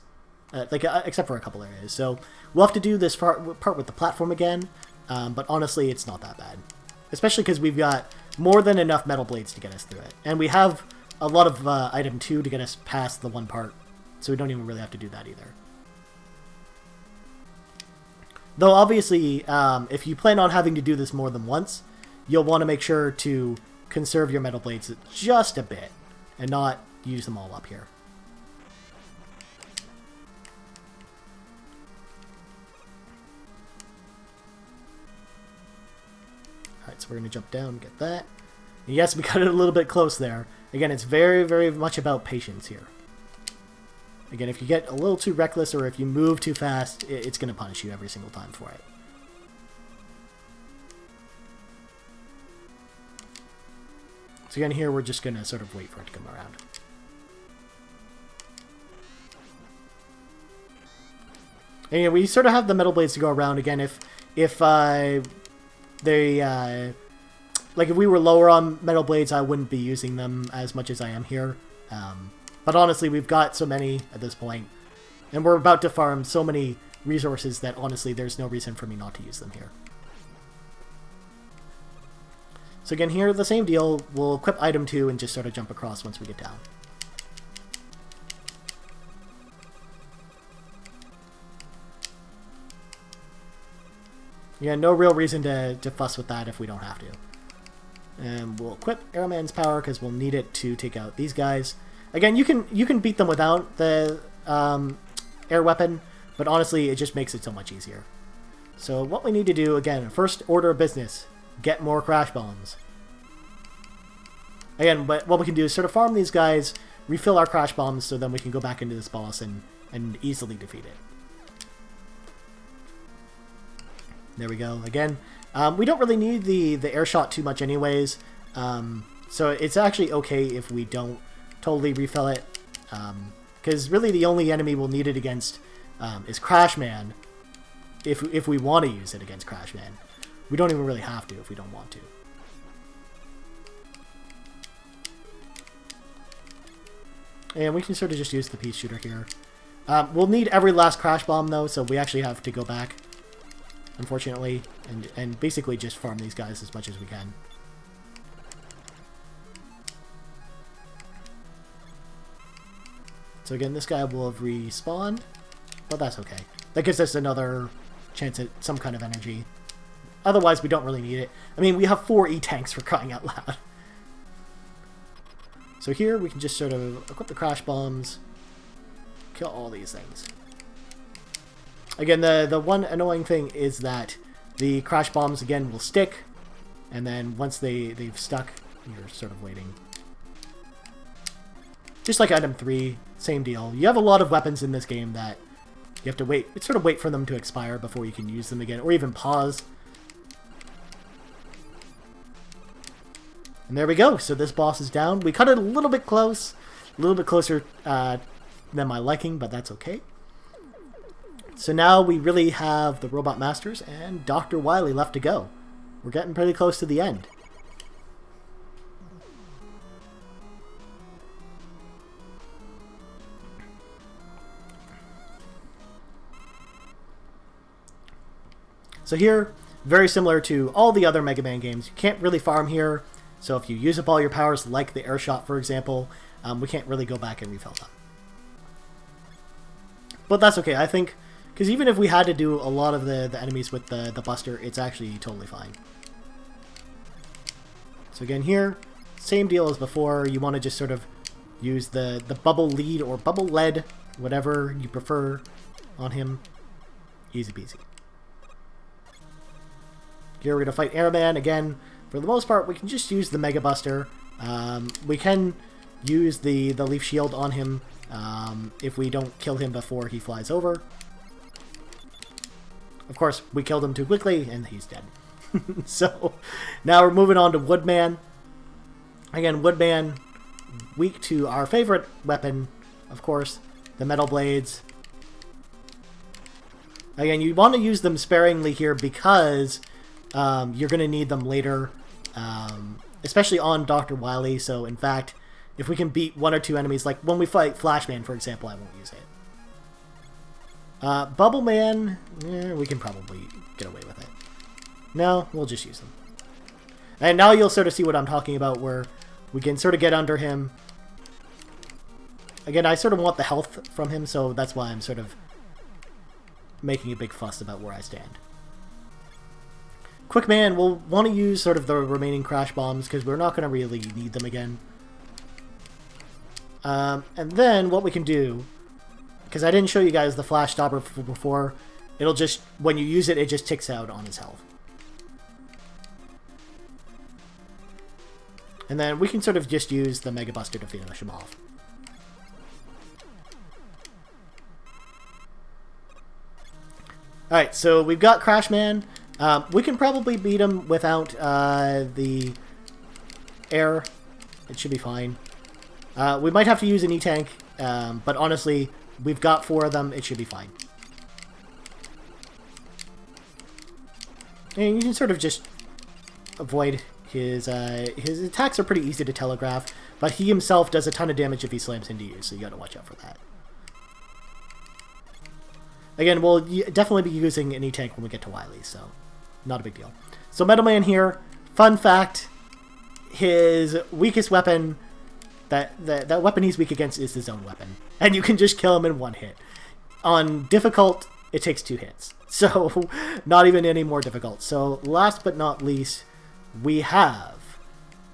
Except for a couple areas. So we'll have to do this part with the platform again, but honestly, it's not that bad. Especially because we've got more than enough metal blades to get us through it. And we have a lot of item 2 to get us past the one part, so we don't even really have to do that either. Though obviously, if you plan on having to do this more than once, you'll want to make sure to conserve your metal blades just a bit, and not use them all up here. Alright, so we're going to jump down and get that. And yes, we got it a little bit close there. Again, it's very, very much about patience here. Again, if you get a little too reckless or if you move too fast, it's going to punish you every single time for it. So again, here we're just going to sort of wait for it to come around. And yeah, we sort of have the metal blades to go around. Again, if if we were lower on metal blades, I wouldn't be using them as much as I am here. But honestly, we've got so many at this point, and we're about to farm so many resources that honestly, there's no reason for me not to use them here. So again, here, the same deal. We'll equip item 2 and just sort of jump across once we get down. Yeah, no real reason to fuss with that if we don't have to. And we'll equip Airman's power because we'll need it to take out these guys. Again, you can beat them without the air weapon, but honestly, it just makes it so much easier. So what we need to do, again, first order of business, get more crash bombs. Again, but what we can do is sort of farm these guys, refill our crash bombs, so then we can go back into this boss and easily defeat it. There we go. Again, we don't really need the air shot too much anyways, so it's actually okay if we don't totally refill it, because really the only enemy we'll need it against is Crashman, if we want to use it against Crashman. We don't even really have to if we don't want to. And we can sort of just use the Peace Shooter here. We'll need every last Crash Bomb though, so we actually have to go back, unfortunately, and basically just farm these guys as much as we can. So again, this guy will have respawned, but that's okay. That gives us another chance at some kind of energy. Otherwise, we don't really need it. I mean, we have 4 E-tanks for crying out loud. So here, we can just sort of equip the crash bombs, kill all these things. Again, the one annoying thing is that the crash bombs, again, will stick, and then once they've stuck, you're sort of waiting. Just like item 3, same deal. You have a lot of weapons in this game that you have to wait for them to expire before you can use them again, or even pause. And there we go. So this boss is down. We cut it a little bit close, a little bit closer than my liking, but that's okay. So now we really have the Robot Masters and Dr. Wily left to go. We're getting pretty close to the end. So here, very similar to all the other Mega Man games, you can't really farm here. So if you use up all your powers, like the air shot, for example, we can't really go back and refill them. But that's okay, I think, because even if we had to do a lot of the enemies with the Buster, it's actually totally fine. So again here, same deal as before. You want to just sort of use the bubble lead or bubble lead, whatever you prefer on him. Easy peasy. Here we're going to fight Airman. Again, for the most part, we can just use the Mega Buster. We can use the Leaf Shield on him if we don't kill him before he flies over. Of course, we killed him too quickly, and he's dead. So, now we're moving on to Woodman. Again, Woodman, weak to our favorite weapon, of course, the Metal Blades. Again, you want to use them sparingly here because you're going to need them later, especially on Dr. Wily. So, in fact, if we can beat one or two enemies, like when we fight Flashman, for example, I won't use it. Bubble Man, we can probably get away with it. No, we'll just use them. And now you'll sort of see what I'm talking about, where we can sort of get under him. Again, I sort of want the health from him, so that's why I'm sort of making a big fuss about where I stand. Quick Man, we'll want to use sort of the remaining Crash Bombs, because we're not going to really need them again. And then what we can do, because I didn't show you guys the Flash Stopper before, it'll just, when you use it, it just ticks out on his health. And then we can sort of just use the Mega Buster to finish him off. Alright, so we've got Crash Man. We can probably beat him without the air. It should be fine. We might have to use an E-Tank, but honestly, we've got 4 of them. It should be fine. And you can sort of just avoid his attacks are pretty easy to telegraph, but he himself does a ton of damage if he slams into you, so you gotta watch out for that. Again, we'll definitely be using an E-Tank when we get to Wily, so not a big deal. So Metal Man here, fun fact, his weakest weapon, that weapon he's weak against is his own weapon. And you can just kill him in 1 hit. On difficult, it takes 2 hits. So, not even any more difficult. So, last but not least, we have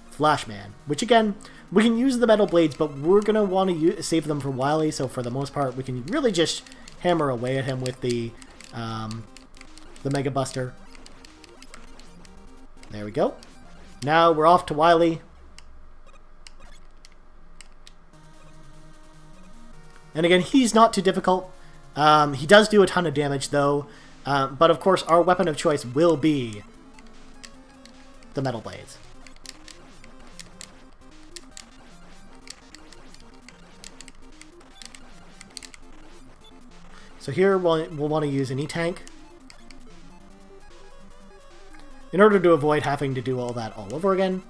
Flashman, which again, we can use the Metal Blades, but we're going to want to save them for Wily, so for the most part, we can really just hammer away at him with the Mega Buster. There we go. Now we're off to Wily. And again, he's not too difficult. He does do a ton of damage, though. But of course, our weapon of choice will be the Metal Blades. So here we'll want to use an E-Tank in order to avoid having to do all that all over again.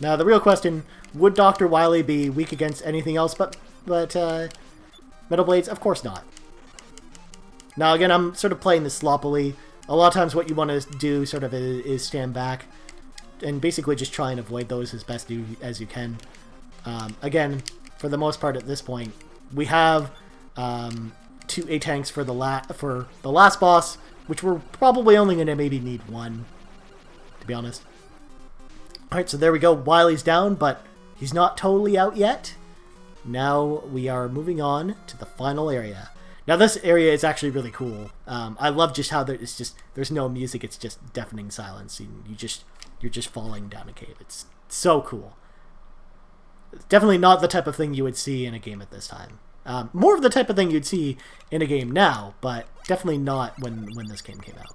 Now the real question, would Dr. Wily be weak against anything else but Metal Blades? Of course not. Now again, I'm sort of playing this sloppily. A lot of times what you want to do sort of is stand back and basically just try and avoid those as best as you can. Again, for the most part at this point, we have 2 A-Tanks for the last boss, which we're probably only going to maybe need 1, to be honest. Alright, so there we go. Wily's down, but he's not totally out yet. Now we are moving on to the final area. Now this area is actually really cool. I love just how there's no music, it's just deafening silence. You're just falling down a cave. It's so cool. It's definitely not the type of thing you would see in a game at this time. More of the type of thing you'd see in a game now, but definitely not when this game came out.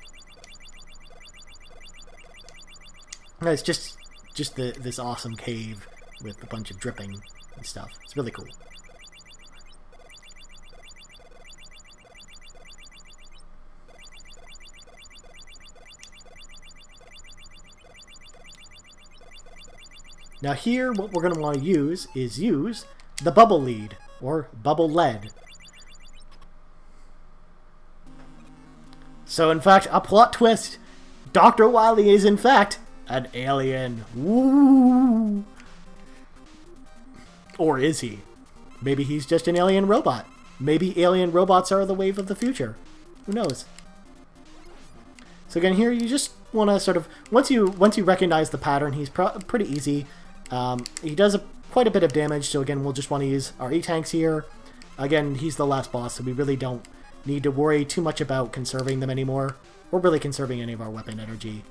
It's just this awesome cave with a bunch of dripping and stuff. It's really cool. Now here, what we're going to want to use is the Bubble Lead, or Bubble Lead. So in fact, a plot twist, Dr. Wily is in fact an alien. Woo! Or is he? Maybe he's just an alien robot. Maybe alien robots are the wave of the future. Who knows? So again, here you just want to sort of once you recognize the pattern, he's pretty easy. He does quite a bit of damage. So again, we'll just want to use our E-Tanks here. Again, he's the last boss, so we really don't need to worry too much about conserving them anymore, or really conserving any of our weapon energy.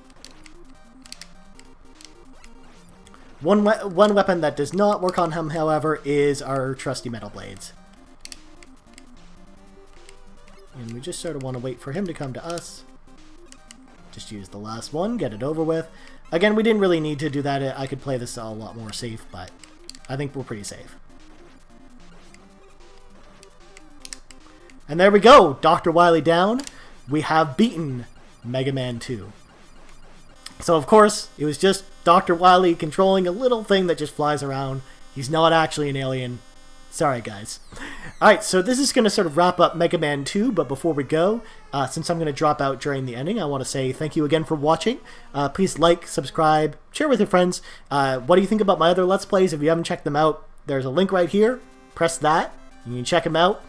One weapon that does not work on him, however, is our trusty metal blades. And we just sort of want to wait for him to come to us. Just use the last one, get it over with. Again, we didn't really need to do that. I could play this a lot more safe, but I think we're pretty safe. And there we go! Dr. Wily down. We have beaten Mega Man 2. So, of course, it was just Dr. Wily controlling a little thing that just flies around. He's not actually an alien. Sorry, guys. Alright, so this is going to sort of wrap up Mega Man 2, but before we go, since I'm going to drop out during the ending, I want to say thank you again for watching. Please like, subscribe, share with your friends. What do you think about my other Let's Plays? If you haven't checked them out, there's a link right here. Press that. You can check them out.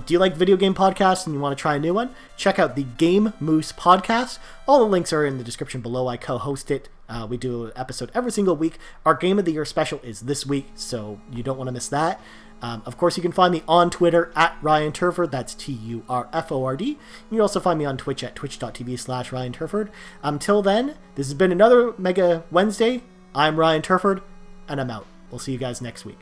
Do you like video game podcasts and you want to try a new one? Check out the Game Moose podcast. All the links are in the description below. I co-host it. We do an episode every single week. Our Game of the Year special is this week, so you don't want to miss that. Of course, you can find me on Twitter at Ryan Turford. That's Turford. You can also find me on Twitch at twitch.tv/Ryan Turford. Until then, this has been another Mega Wednesday. I'm Ryan Turford, and I'm out. We'll see you guys next week.